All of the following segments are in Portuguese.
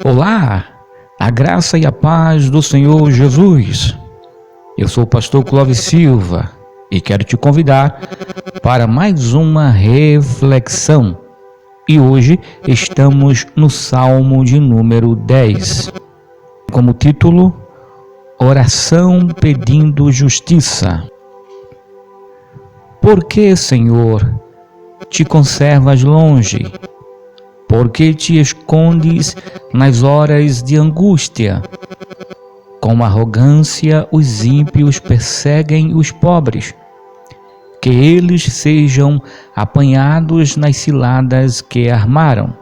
Olá, a graça e a paz do Senhor Jesus. Eu sou o pastor Clóvis Silva e quero te convidar para mais uma reflexão. E hoje estamos no Salmo de número 10, como título, Oração pedindo justiça. Por que, Senhor, te conservas longe? Por que te escondes nas horas de angústia? Com arrogância os ímpios perseguem os pobres. Que eles sejam apanhados nas ciladas que armaram.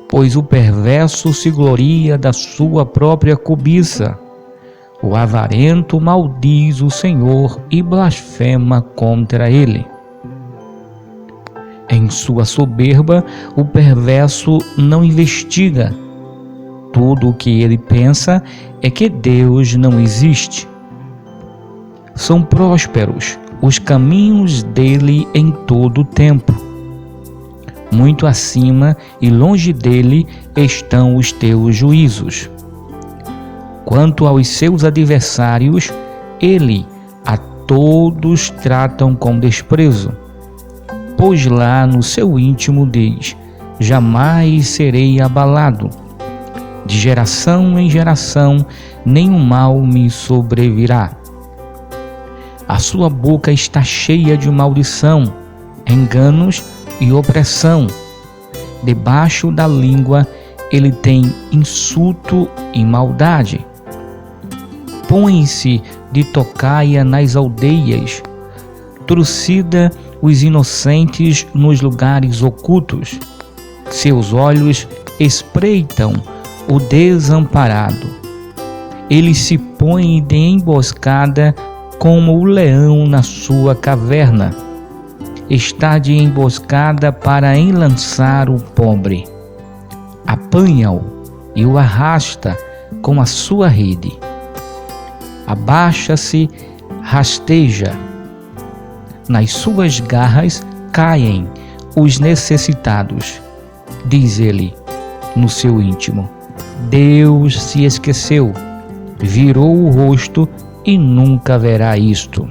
Pois o perverso se gloria da sua própria cobiça. O avarento maldiz o Senhor e blasfema contra ele. Em sua soberba, o perverso não investiga. Tudo o que ele pensa é que Deus não existe. São prósperos os caminhos dele em todo o tempo. Muito acima e longe dele estão os teus juízos. Quanto aos seus adversários, ele a todos tratam com desprezo. Pois lá no seu íntimo diz: jamais serei abalado. De geração em geração, nenhum mal me sobrevirá. A sua boca está cheia de maldição, enganos e opressão. Debaixo da língua ele tem insulto e maldade. Põe-se de tocaia nas aldeias, trucida os inocentes nos lugares ocultos. Seus olhos espreitam o desamparado. Ele se põe de emboscada como o leão na sua caverna. Está de emboscada para enlaçar o pobre. Apanha-o e o arrasta com a sua rede. Abaixa-se, rasteja. Nas suas garras caem os necessitados. Diz ele no seu íntimo: Deus se esqueceu, virou o rosto e nunca verá isto.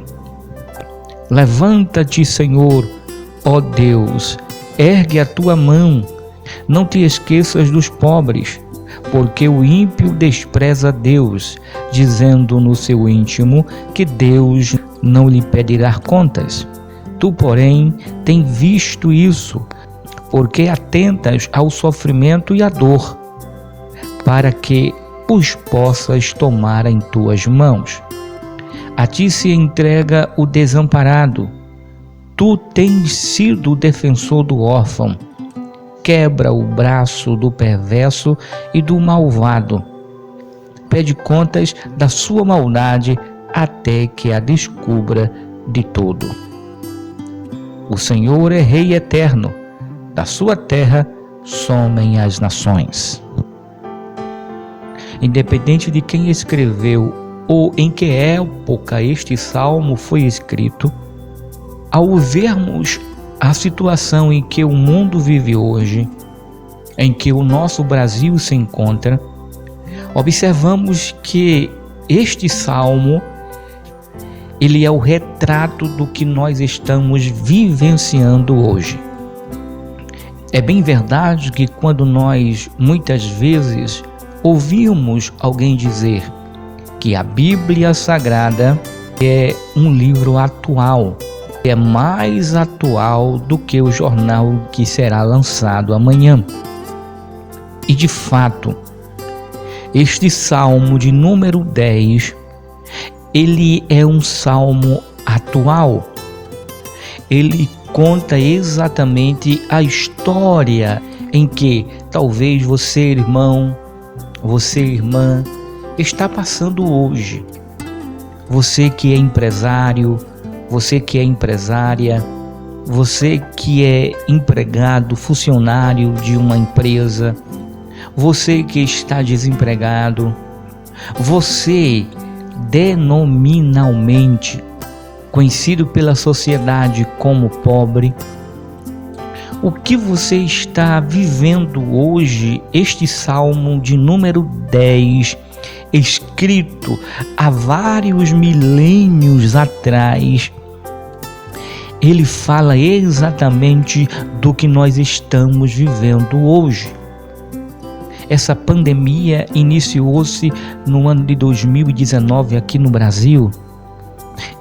Levanta-te, Senhor, ó Deus, ergue a tua mão, não te esqueças dos pobres, porque o ímpio despreza Deus, dizendo no seu íntimo que Deus não lhe pedirá contas. Tu, porém, tem visto isso, porque atentas ao sofrimento e à dor, para que os possas tomar em tuas mãos. A ti se entrega o desamparado. Tu tens sido o defensor do órfão. Quebra o braço do perverso e do malvado. Pede contas da sua maldade até que a descubra de todo. O Senhor é Rei eterno. Da sua terra somem as nações. Independente de quem escreveu ou em que época este salmo foi escrito, ao vermos a situação em que o mundo vive hoje, em que o nosso Brasil se encontra, observamos que este salmo, ele é o retrato do que nós estamos vivenciando hoje. É bem verdade que quando nós, muitas vezes, ouvimos alguém dizer que a Bíblia Sagrada é um livro atual, é mais atual do que o jornal que será lançado amanhã. E de fato, este salmo de número 10, ele é um salmo atual. Ele conta exatamente a história em que talvez você, irmão, você, irmã, está passando hoje. Você que é empresário, você que é empresária, você que é empregado, funcionário de uma empresa, você que está desempregado, você denominalmente conhecido pela sociedade como pobre, o que você está vivendo hoje, este Salmo de número 10, escrito há vários milênios atrás, ele fala exatamente do que nós estamos vivendo hoje. Essa pandemia iniciou-se no ano de 2019 aqui no Brasil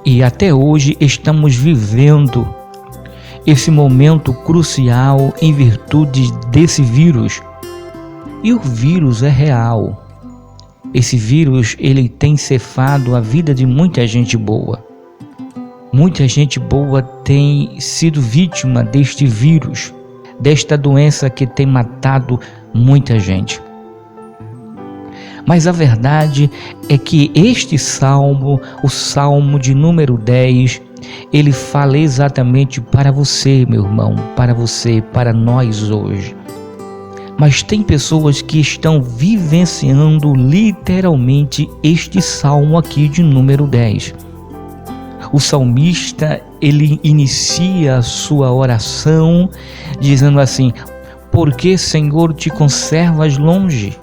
e até hoje estamos vivendo esse momento crucial em virtude desse vírus. E o vírus é real. Esse vírus, ele tem cefado a vida de muita gente boa. Muita gente boa tem sido vítima deste vírus, desta doença que tem matado muita gente. Mas a verdade é que este salmo, o salmo de número 10, ele fala exatamente para você, meu irmão, para você, para nós hoje. Mas tem pessoas que estão vivenciando literalmente este salmo aqui de número 10. O salmista, ele inicia a sua oração dizendo assim: por que, Senhor, te conservas longe?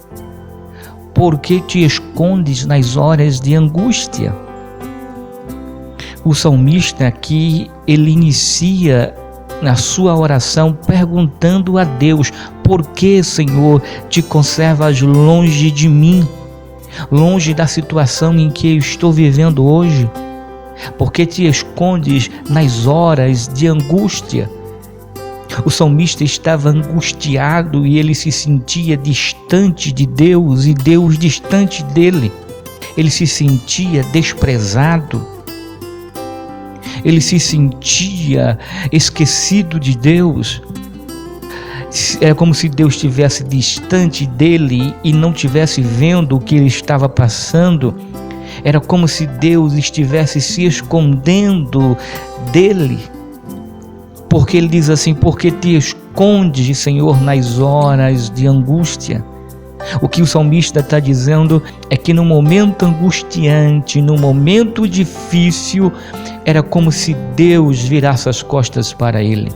Por que te escondes nas horas de angústia? O salmista aqui, ele inicia na sua oração perguntando a Deus: por que, Senhor, te conservas longe de mim? Longe da situação em que eu estou vivendo hoje? Por que te escondes nas horas de angústia? O salmista estava angustiado e ele se sentia distante de Deus e Deus distante dele. Ele se sentia desprezado. Ele se sentia esquecido de Deus. Era como se Deus estivesse distante dele e não estivesse vendo o que ele estava passando. Era como se Deus estivesse se escondendo dele. Porque ele diz assim: por que te escondes, Senhor, nas horas de angústia? O que o salmista está dizendo é que no momento angustiante, no momento difícil, era como se Deus virasse as costas para ele.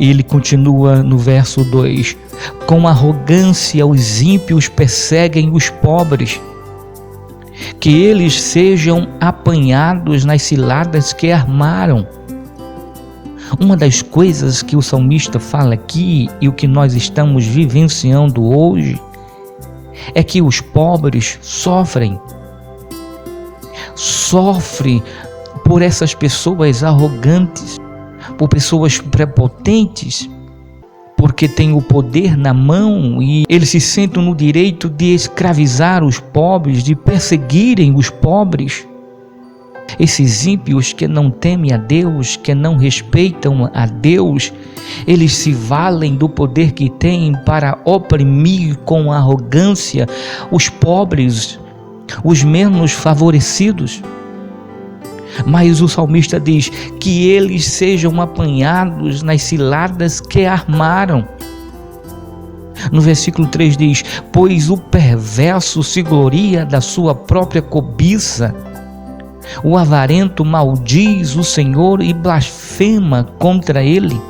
E ele continua no verso 2: com arrogância os ímpios perseguem os pobres, que eles sejam apanhados nas ciladas que armaram. Uma das coisas que o salmista fala aqui e o que nós estamos vivenciando hoje é que os pobres sofrem por essas pessoas arrogantes, por pessoas prepotentes, porque têm o poder na mão e eles se sentem no direito de escravizar os pobres, de perseguirem os pobres. Esses ímpios que não temem a Deus, que não respeitam a Deus, eles se valem do poder que têm para oprimir com arrogância os pobres, os menos favorecidos. Mas o salmista diz que eles sejam apanhados nas ciladas que armaram. No versículo 3 diz: pois o perverso se gloria da sua própria cobiça. O avarento maldiz o Senhor e blasfema contra ele.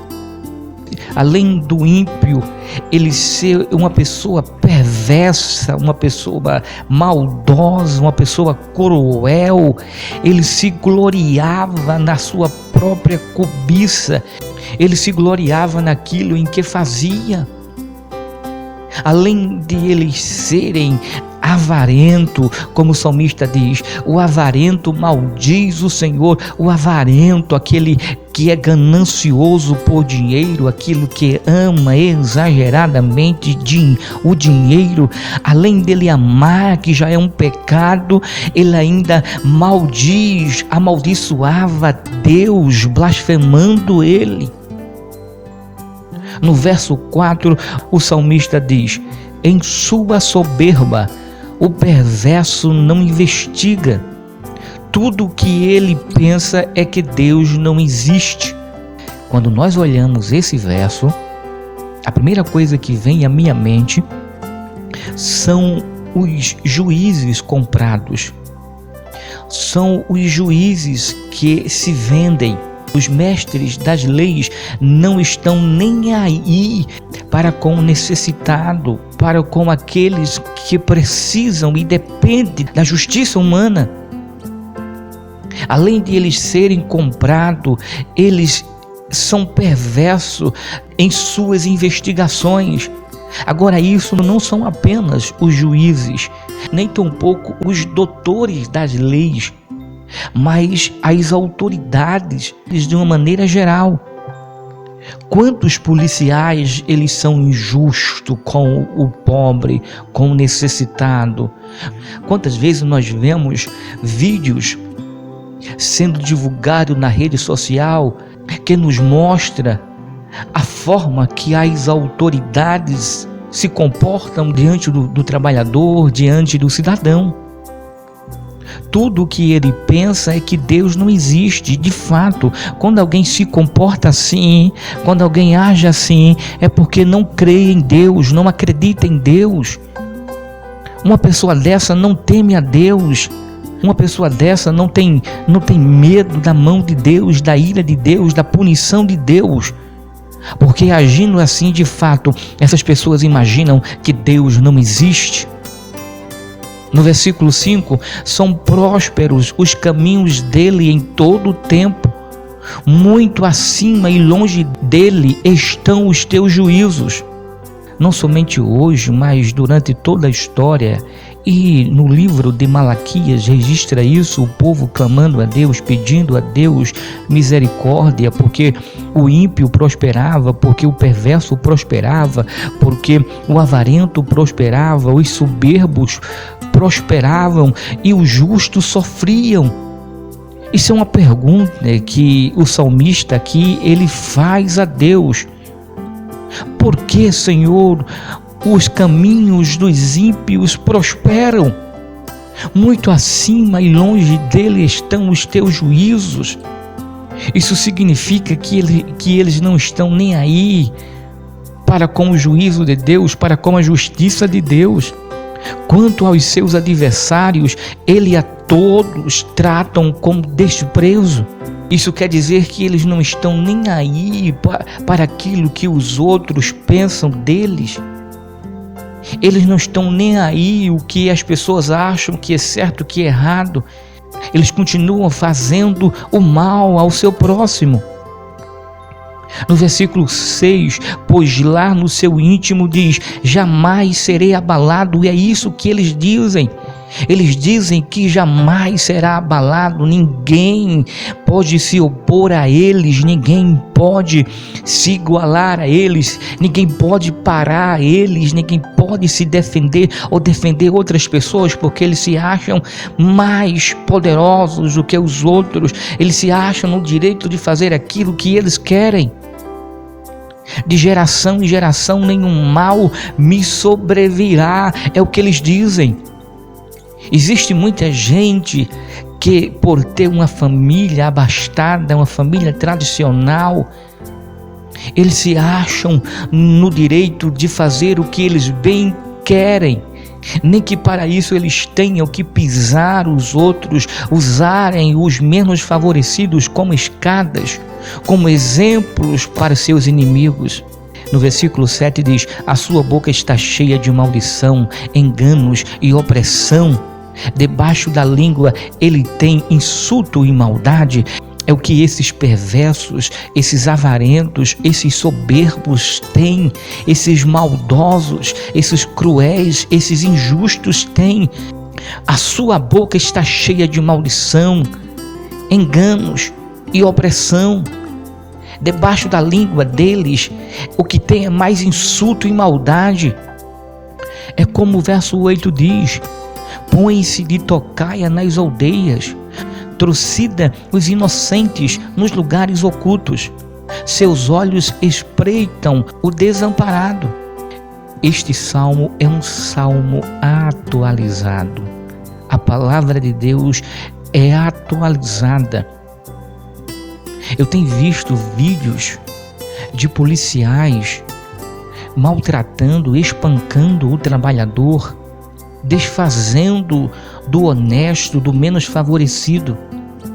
Além do ímpio, ele ser uma pessoa perversa, uma pessoa maldosa, uma pessoa cruel, ele se gloriava na sua própria cobiça, ele se gloriava naquilo em que fazia. Além de eles serem avarento, como o salmista diz, o avarento maldiz o Senhor. O avarento, aquele que é ganancioso por dinheiro, aquilo que ama exageradamente o dinheiro, além dele amar, que já é um pecado, ele ainda amaldiçoava Deus, blasfemando ele. No verso 4, o salmista diz: em sua soberba, o perverso não investiga. Tudo o que ele pensa é que Deus não existe. Quando nós olhamos esse verso, a primeira coisa que vem à minha mente são os juízes comprados. São os juízes que se vendem, Os mestres das leis não estão nem aí para com o necessitado, para com aqueles que precisam e dependem da justiça humana. Além de eles serem comprados, eles são perversos em suas investigações. Agora, isso não são apenas os juízes, nem tampouco os doutores das leis, mas as autoridades de uma maneira geral. Quantos policiais eles são injustos com o pobre, com o necessitado? Quantas vezes nós vemos vídeos sendo divulgados na rede social que nos mostra a forma que as autoridades se comportam diante do trabalhador, diante do cidadão. Tudo o que ele pensa é que Deus não existe. De fato, quando alguém se comporta assim, quando alguém age assim, é porque não crê em Deus, não acredita em Deus. Uma pessoa dessa não teme a Deus. Uma pessoa dessa não tem medo da mão de Deus, da ira de Deus, da punição de Deus. Porque agindo assim, de fato, essas pessoas imaginam que Deus não existe. No versículo 5, são prósperos os caminhos dele em todo o tempo. Muito acima e longe dele estão os teus juízos. Não somente hoje, mas durante toda a história. E no livro de Malaquias registra isso, o povo clamando a Deus, pedindo a Deus misericórdia, porque o ímpio prosperava, porque o perverso prosperava, porque o avarento prosperava, os soberbos prosperavam e os justos sofriam. Isso é uma pergunta que o salmista aqui ele faz a Deus. Por que, Senhor, os caminhos dos ímpios prosperam? Muito acima e longe dele estão os teus juízos. Isso significa que eles não estão nem aí para com o juízo de Deus, para com a justiça de Deus. Quanto aos seus adversários, ele a todos tratam com desprezo. Isso quer dizer que eles não estão nem aí para aquilo que os outros pensam deles. Eles não estão nem aí o que as pessoas acham que é certo, que é errado. Eles continuam fazendo o mal ao seu próximo. No versículo 6, pois lá no seu íntimo diz, jamais serei abalado, e é isso que eles dizem. Eles dizem que jamais será abalado, ninguém pode se opor a eles, ninguém pode se igualar a eles, ninguém pode parar eles, ninguém pode se defender ou defender outras pessoas, porque eles se acham mais poderosos do que os outros, eles se acham no direito de fazer aquilo que eles querem. De geração em geração nenhum mal me sobrevirá, é o que eles dizem. Existe muita gente que, por ter uma família abastada, uma família tradicional, eles se acham no direito de fazer o que eles bem querem, nem que para isso eles tenham que pisar os outros, usarem os menos favorecidos como escadas, como exemplos para seus inimigos. No versículo 7 diz, a sua boca está cheia de maldição, enganos e opressão. Debaixo da língua ele tem insulto e maldade. É o que esses perversos, esses avarentos, esses soberbos têm, esses maldosos, esses cruéis, esses injustos têm. A sua boca está cheia de maldição, enganos e opressão. Debaixo da língua deles, o que tem é mais insulto e maldade. É como o verso 8 diz, põe-se de tocaia nas aldeias, trucida os inocentes nos lugares ocultos, seus olhos espreitam o desamparado. Este salmo é um salmo atualizado. A palavra de Deus é atualizada. Eu tenho visto vídeos de policiais maltratando, espancando o trabalhador, desfazendo do honesto, do menos favorecido.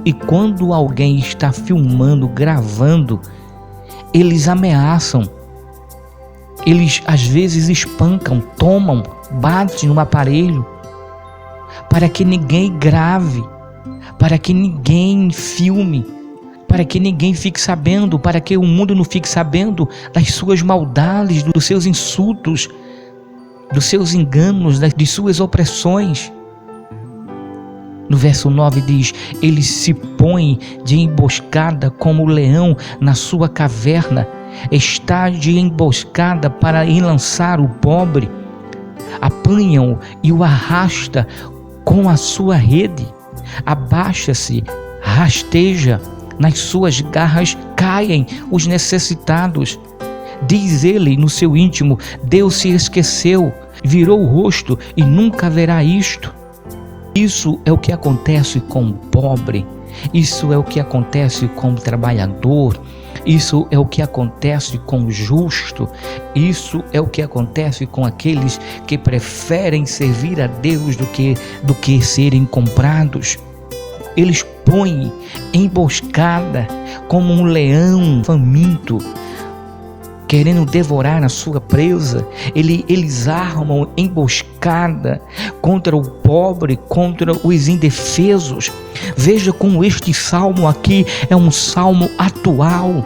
E quando alguém está filmando, gravando, eles ameaçam, eles às vezes espancam, tomam, batem no aparelho, para que ninguém grave, para que ninguém filme, para que ninguém fique sabendo, para que o mundo não fique sabendo das suas maldades, dos seus insultos, dos seus enganos, de suas opressões. No verso 9 diz: ele se põe de emboscada como o leão na sua caverna, está de emboscada para enlaçar o pobre, apanham e o arrasta com a sua rede, abaixa-se, rasteja, nas suas garras caem os necessitados. Diz ele no seu íntimo: Deus se esqueceu, virou o rosto e nunca verá isto. Isso é o que acontece com o pobre, isso é o que acontece com o trabalhador, isso é o que acontece com o justo, isso é o que acontece com aqueles que preferem servir a Deus do que serem comprados. Eles põem emboscada como um leão faminto, querendo devorar a sua presa. Eles armam emboscada contra o pobre, contra os indefesos. Veja como este salmo aqui é um salmo atual.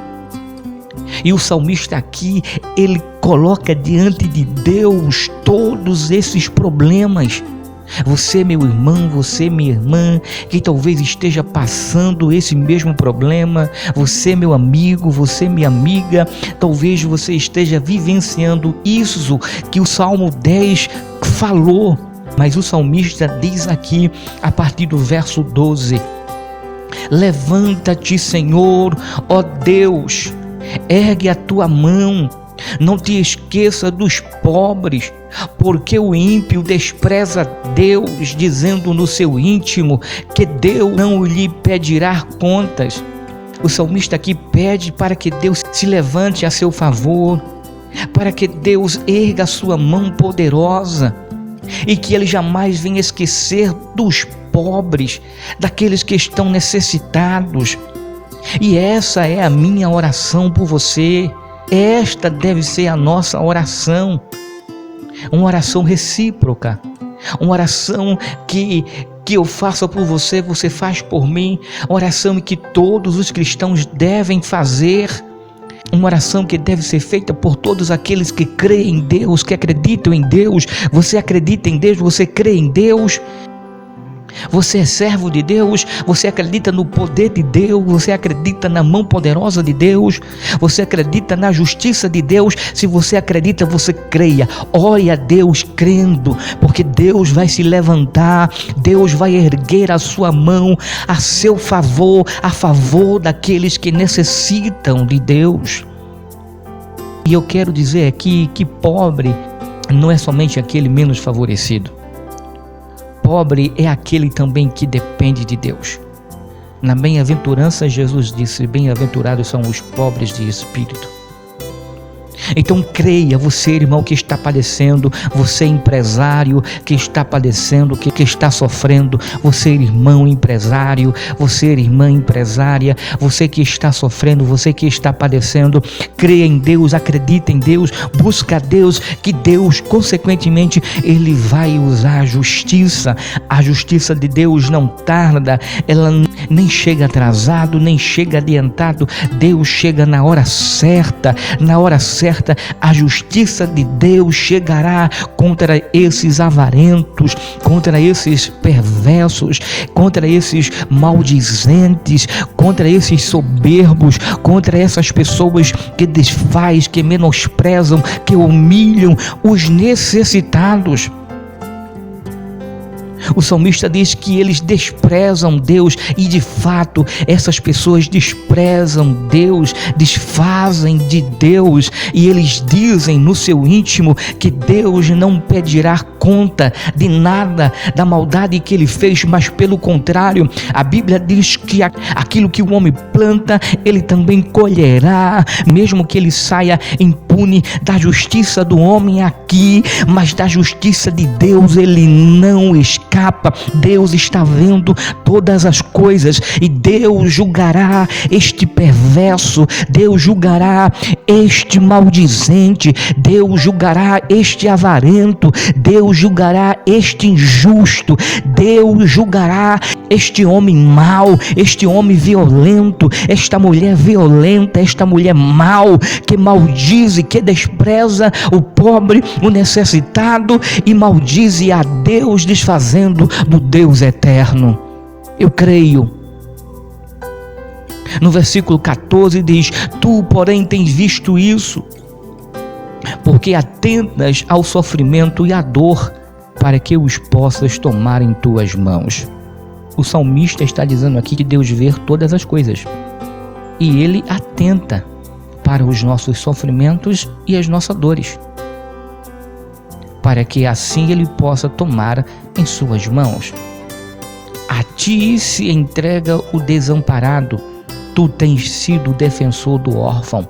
E o salmista aqui, ele coloca diante de Deus todos esses problemas. Você, meu irmão, você, minha irmã, que talvez esteja passando esse mesmo problema, você, meu amigo, você, minha amiga, talvez você esteja vivenciando isso que o Salmo 10 falou, mas o salmista diz aqui, a partir do verso 12: levanta-te, Senhor, ó Deus, ergue a tua mão, não te esqueça dos pobres, porque o ímpio despreza Deus, dizendo no seu íntimo que Deus não lhe pedirá contas. O salmista aqui pede para que Deus se levante a seu favor, para que Deus erga a sua mão poderosa e que ele jamais venha esquecer dos pobres, daqueles que estão necessitados. E essa é a minha oração por você. Esta deve ser a nossa oração, uma oração recíproca, uma oração que eu faça por você, você faz por mim, uma oração que todos os cristãos devem fazer, uma oração que deve ser feita por todos aqueles que creem em Deus, que acreditam em Deus. Você acredita em Deus? Você crê em Deus? Você é servo de Deus? Você acredita no poder de Deus? Você acredita na mão poderosa de Deus? Você acredita na justiça de Deus? Se você acredita, você creia. Ore a Deus crendo, porque Deus vai se levantar, Deus vai erguer a sua mão a seu favor, a favor daqueles que necessitam de Deus. E eu quero dizer aqui que pobre não é somente aquele menos favorecido. Pobre é aquele também que depende de Deus. Na bem-aventurança, Jesus disse: bem-aventurados são os pobres de espírito. Então creia, você, irmão, que está padecendo, você, empresário que está padecendo, que está sofrendo, você, irmão empresário, você, irmã empresária, você que está sofrendo, você que está padecendo, creia em Deus, acredita em Deus, busca a Deus, que Deus, consequentemente, Ele vai usar a justiça de Deus não tarda, ela nem chega atrasado, nem chega adiantado, Deus chega na hora certa, a justiça de Deus chegará contra esses avarentos, contra esses perversos, contra esses maldizentes, contra esses soberbos, contra essas pessoas que desfazem, que menosprezam, que humilham os necessitados. O salmista diz que eles desprezam Deus, e de fato essas pessoas desprezam Deus, desfazem de Deus, e eles dizem no seu íntimo que Deus não pedirá conta de nada da maldade que ele fez, mas pelo contrário, a Bíblia diz que aquilo que o homem planta, ele também colherá, mesmo que ele saia impune da justiça do homem aqui, mas da justiça de Deus ele não escapa. etapa. Deus está vendo todas as coisas e Deus julgará este perverso, Deus julgará este maldizente, Deus julgará este avarento, Deus julgará este injusto, Deus julgará este homem mau, este homem violento, esta mulher violenta, esta mulher mau, que maldize, que despreza o pobre, o necessitado e maldize a Deus, desfazendo do Deus eterno. Eu creio. No versículo 14 diz: tu, porém, tens visto isso, porque atentas ao sofrimento e à dor, para que os possas tomar em tuas mãos. O salmista está dizendo aqui que Deus vê todas as coisas e Ele atenta para os nossos sofrimentos e as nossas dores, para que assim Ele possa tomar em suas mãos. A ti se entrega o desamparado, tu tens sido o defensor do órfão.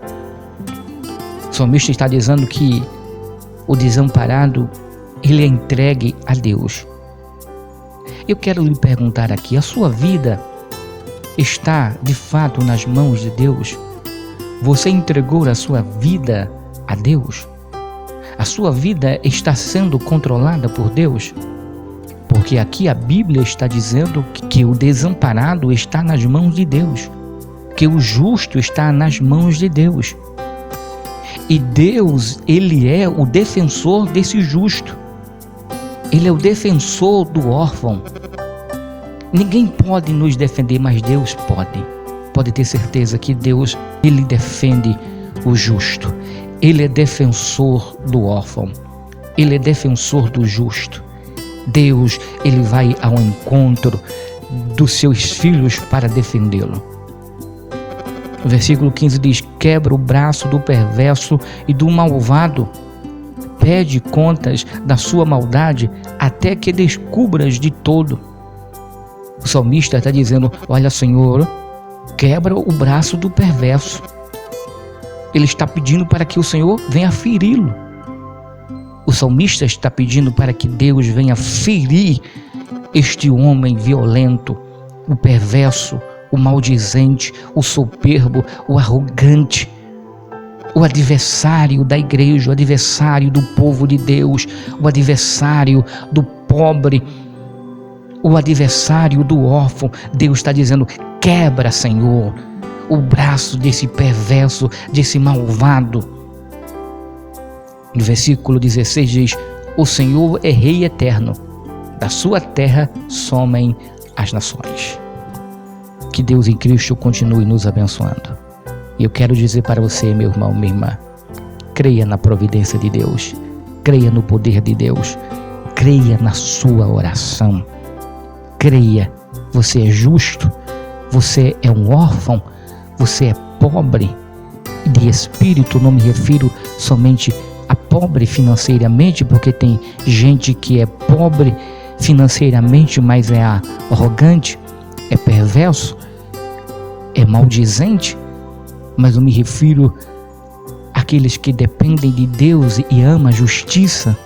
O salmista está dizendo que o desamparado, ele é entregue a Deus. Eu quero lhe perguntar aqui: a sua vida está de fato nas mãos de Deus? Você entregou a sua vida a Deus? A sua vida está sendo controlada por Deus? Porque aqui a Bíblia está dizendo que o desamparado está nas mãos de Deus, que o justo está nas mãos de Deus. E Deus, Ele é o defensor desse justo. Ele é o defensor do órfão. Ninguém pode nos defender, mas Deus pode. Pode ter certeza que Deus, Ele defende o justo. Ele é defensor do órfão. Ele é defensor do justo. Deus, Ele vai ao encontro dos seus filhos para defendê-lo. O versículo 15 diz: quebra o braço do perverso e do malvado, pede contas da sua maldade até que descubras de todo. O salmista está dizendo: olha, Senhor, quebra o braço do perverso. Ele está pedindo para que o Senhor venha feri-lo. O salmista está pedindo para que Deus venha ferir este homem violento, o perverso, o maldizente, o soberbo, o arrogante, o adversário da igreja, o adversário do povo de Deus, o adversário do pobre, o adversário do órfão. Deus está dizendo: quebra, Senhor, o braço desse perverso, desse malvado. No versículo 16 diz: o Senhor é Rei eterno, da sua terra somem as nações. Que Deus em Cristo continue nos abençoando. E eu quero dizer para você, meu irmão, minha irmã, creia na providência de Deus, creia no poder de Deus, creia na sua oração, creia. Você é justo, você é um órfão, você é pobre de espírito. Não me refiro somente a pobre financeiramente, porque tem gente que é pobre financeiramente, mas é arrogante, é perverso, é maldizente. Mas eu me refiro àqueles que dependem de Deus e amam a justiça,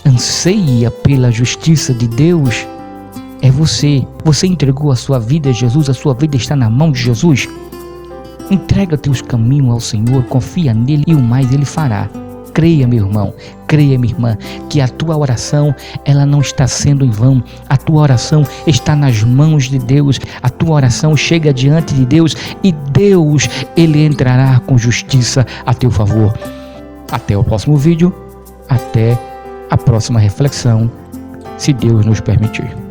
anseia pela justiça de Deus. É você. Você entregou a sua vida a Jesus, a sua vida está na mão de Jesus. Entrega teus caminhos ao Senhor, confia nele e o mais ele fará. Creia, meu irmão, creia, minha irmã, que a tua oração, ela não está sendo em vão. A tua oração está nas mãos de Deus. A tua oração chega diante de Deus e Deus, Ele entrará com justiça a teu favor. Até o próximo vídeo, até a próxima reflexão, se Deus nos permitir.